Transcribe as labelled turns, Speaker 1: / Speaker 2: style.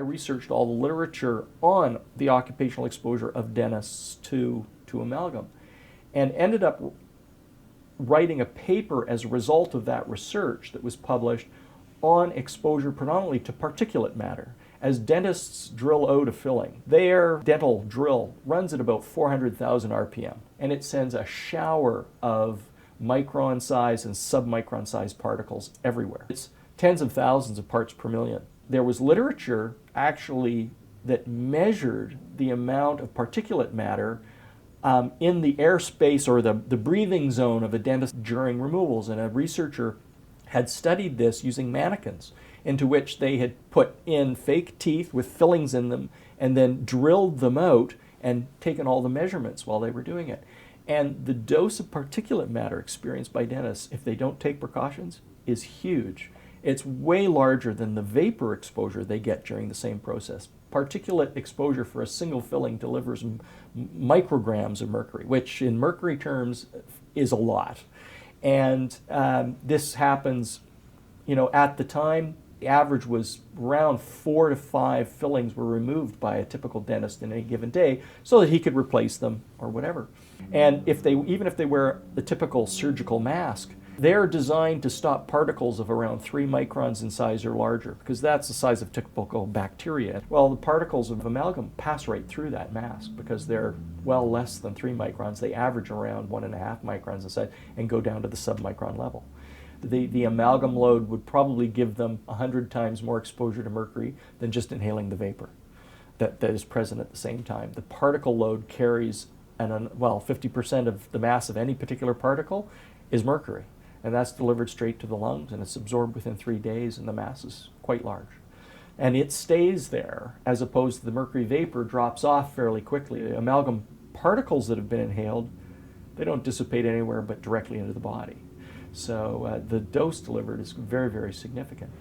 Speaker 1: researched all the literature on the occupational exposure of dentists to amalgam, and ended up writing a paper as a result of that research that was published on exposure predominantly to particulate matter. As dentists drill out a filling, their dental drill runs at about 400,000 RPM, and it sends a shower of micron size and submicron size particles everywhere. It's tens of thousands of parts per million. There was literature actually that measured the amount of particulate matter in the airspace or the breathing zone of a dentist during removals, and a researcher had studied this using mannequins into which they had put in fake teeth with fillings in them and then drilled them out and taken all the measurements while they were doing it. And the dose of particulate matter experienced by dentists, if they don't take precautions, is huge. It's way larger than the vapor exposure they get during the same process. Particulate exposure for a single filling delivers micrograms of mercury, which in mercury terms is a lot. And this happens, at the time, the average was around 4 to 5 fillings were removed by a typical dentist in any given day so that he could replace them or whatever. And even if they wear the typical surgical mask, they're designed to stop particles of around 3 microns in size or larger, because that's the size of typical bacteria. Well, the particles of amalgam pass right through that mask because they're well less than 3 microns. They average around 1.5 microns in size and go down to the submicron level. The amalgam load would probably give them 100 times more exposure to mercury than just inhaling the vapor that is present at the same time. The particle load carries, 50% of the mass of any particular particle is mercury. And that's delivered straight to the lungs, and it's absorbed within 3 days, and the mass is quite large. And it stays there, as opposed to the mercury vapor drops off fairly quickly. The amalgam particles that have been inhaled, they don't dissipate anywhere but directly into the body. So the dose delivered is very, very significant.